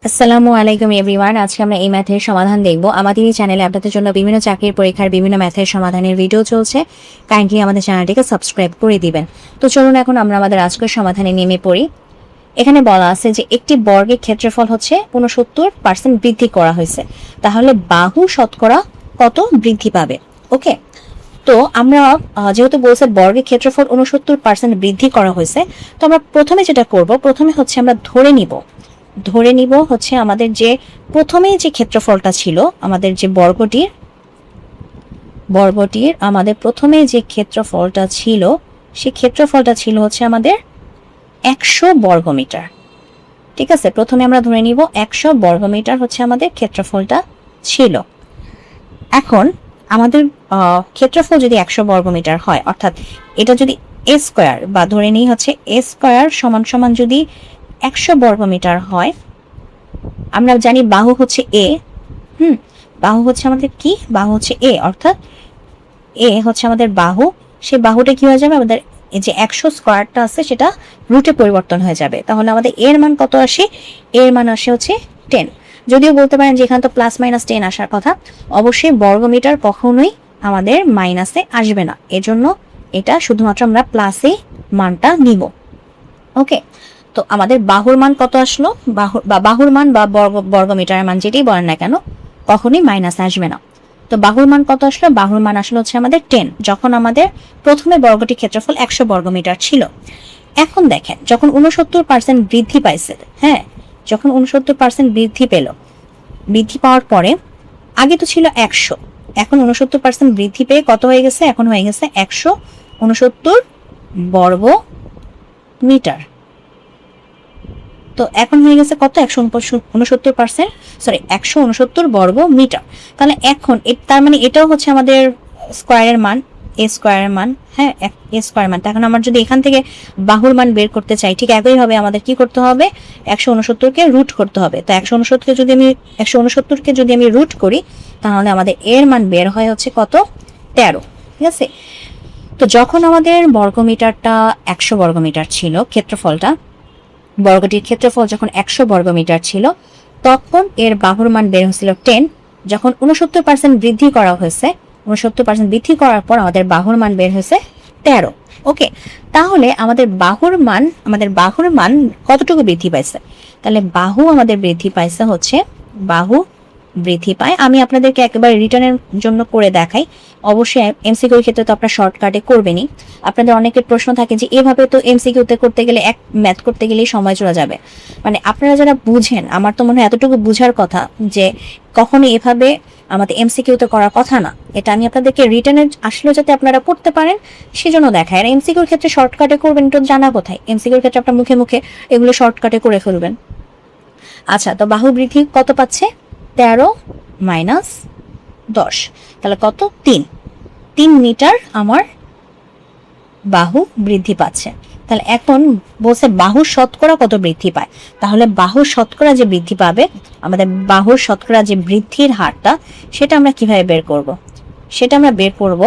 আসসালামু আলাইকুম এভরিওয়ান। আজকে আমরা এই ম্যাথের সমাধান দেখব। আমাদের এই চ্যানেলে আপনাদের জন্য বিভিন্ন চাকরির পরীক্ষার বিভিন্ন ম্যাথের সমাধানের ভিডিও চলছে। কাইন্ডলি আমাদের চ্যানেলটিকে সাবস্ক্রাইব করে দিবেন। তো চলুন এখন আমরা আমাদের আজকের সমাধানে নেমে পড়ি। এখানে বলা আছে যে একটি বর্গের ক্ষেত্রফল হচ্ছে 69% বৃদ্ধি করা হয়েছে, তাহলে বাহু শতকরা কত বৃদ্ধি পাবে। ওকে, তো আমরা যেহেতু বলছে বর্গের ক্ষেত্রফল 69% বৃদ্ধি করা হয়েছে, তো আমরা প্রথমে যেটা করব, প্রথমে হচ্ছে আমরা ধরে নিব হচ্ছে আমাদের যে প্রথমে যে ক্ষেত্রফলটা ছিল, আমাদের যে বর্গটির আমাদের প্রথমে যে ক্ষেত্রফলটা ছিল, সেই ক্ষেত্রফলটা ছিল হচ্ছে আমাদের 100 বর্গমিটার। ঠিক আছে, প্রথমে আমরা ধরে নিব 100 বর্গমিটার হচ্ছে আমাদের ক্ষেত্রফলটা ছিল। এখন আমাদের ক্ষেত্রফল যদি 100 বর্গমিটার হয়, অর্থাৎ এটা যদি a স্কয়ার বা ধরে নিই হচ্ছে a স্কয়ার সমান সমান যদি 100 বর্গমিটার হয়, আমরা জানি বাহু হচ্ছে a। বাহু হচ্ছে আমাদের কি, বাহু হচ্ছে a, অর্থাৎ a হচ্ছে আমাদের বাহু। সেই বাহুটা কি হয়ে যাবে, আমাদের এই যে 100 স্কয়ারটা আছে সেটা রুটে পরিবর্তন হয়ে যাবে। তাহলে আমাদের এর মান কত আসে, এর মান আসে হচ্ছে 10। যদিও বলতে পারেন যে এখানে তো প্লাস মাইনাস 10 আসার কথা, অবশ্যই বর্গমিটার কখনোই আমাদের মাইনাসে আসবে না, এজন্য এটা শুধুমাত্র আমরা প্লাসে মানটা নিব। ওকে, তো আমাদের বাহুর মান কত আসলো, বাহুর মান বা বর্গমিটারের মান যেটাই বলেন না কেন, কখনোই মাইনাস আসবে না। তো বাহুর মান কত আসলো, বাহুর মান আসলো হচ্ছে আমাদের 10, যখন আমাদের প্রথমে বর্গটি ক্ষেত্রফল 100 বর্গমিটার ছিল। এখন দেখেন, যখন 69% বৃদ্ধি পাইছে, হ্যাঁ, যখন 69% বৃদ্ধি পাওয়ার পরে, আগে তো ছিল 100, এখন 69% বৃদ্ধি পেয়ে কত হয়ে গেছে, এখন হয়ে গেছে 169 বর্গ মিটার। তো এখন হয়ে গেছে কত, 169 বর্গ মিটার। তাহলে এখন তার মানে এটাও হচ্ছে আমাদের স্কয়ারের মান, a স্কয়ারের মান, হ্যাঁ, a স্কয়ার মান। এখন আমরা যদি এখান থেকে বাহুর মান বের করতে চাই, ঠিক একইভাবে আমাদের কি করতে হবে, 169কে রুট করতে হবে। তো 169কে যদি আমি রুট করি, তাহলে আমাদের এর মান বের হয় হচ্ছে কত, 13। ঠিক আছে, তো যখন আমাদের বর্গমিটারটা 100 বর্গমিটার ছিল, বর্গটির ক্ষেত্রফল যখন 100 বর্গমিটার ছিল, তখন এর বাহুর মান বের হয়েছিল 10। যখন 69% বৃদ্ধি করা হয়েছে, 69% বৃদ্ধি করার পর আমাদের বাহুর মান বের হয়েছে 13। ওকে, তাহলে আমাদের বাহুর মান কতটুকু বৃদ্ধি পাইছে, তাহলে বাহু আমাদের বৃদ্ধি পাইছে হচ্ছে, বাহু বৃদ্ধি পায়, আমি আপনাদেরকে একেবারে রিটার্নের জন্য করে দেখাই। অবশ্যই এমসিকিউর ক্ষেত্রে তো আপনারা শর্টকাটে করবেনই। আপনাদের অনেকের প্রশ্ন থাকে যে এভাবে তো এমসিকিউতে করতে গেলে, ম্যাথ করতে গেলেই সময় চলে যাবে। মানে আপনারা যারা বুঝেন, আমার তো মনে হয় এতটুকু বুঝার কথা যে কখনো এভাবে আমাদের এমসিকিউতে করার কথা না। এটা আমি আপনাদেরকে রিটার্নে আসলেও যাতে আপনারা করতে পারেন সেজন্য দেখায়। আর এমসিকিউর ক্ষেত্রে শর্টকাটে করবেন এটা জানা কোথায়, এমসিকিউর ক্ষেত্রে আপনার মুখে মুখে এগুলো শর্টকাটে করে ফেলবেন। আচ্ছা, তো বাহু বৃদ্ধি কত পাচ্ছে, 13 মাইনাস 10, তাহলে কত, 3 মিটার আমার বাহু বৃদ্ধি পাচ্ছে। তাহলে এখন বলছে বাহুর শতকরা কত বৃদ্ধি পায়, তাহলে বাহুর শতকরা যে বৃদ্ধি পাবে, আমাদের বাহুর শতকরা যে বৃদ্ধির হারটা, সেটা আমরা কিভাবে বের করব, সেটা আমরা বের করব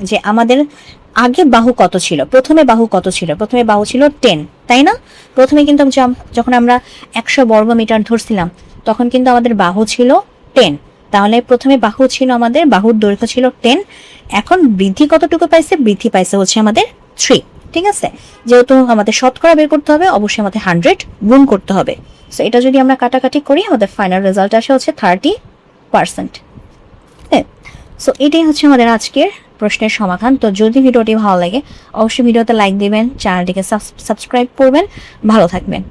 যে আমাদের আগে বাহু কত ছিল, প্রথমে বাহু কত ছিল, প্রথমে বাহু ছিল 10, তাই না? প্রথমে কিন্তু যখন আমরা 100 বর্গমিটার ধরছিলাম, তখন কিন্তু আমাদের বাহু ছিল 10। তাহলে প্রথমে বাহু ছিল আমাদের, বাহুর দৈর্ঘ্য ছিল 10। এখন বৃদ্ধি কতটুকু পাইছে, বৃদ্ধি পাইছে হচ্ছে আমাদের 3। ঠিক আছে, যেহেতু আমাদের শতকরা বের করতে হবে, অবশ্যই আমাদের 100 গুণ করতে হবে। সো এটা যদি আমরা কাটাকাটি করি, আমাদের ফাইনাল রেজাল্ট আসে হচ্ছে 30%। হ্যাঁ, সো এটাই হচ্ছে আমাদের আজকের প্রশ্নের সমাধান। তো যদি ভিডিওটি ভালো লাগে, অবশ্যই ভিডিওতে লাইক দিবেন, চ্যানেলটিকে সাবস্ক্রাইব করবেন। ভালো থাকবেন।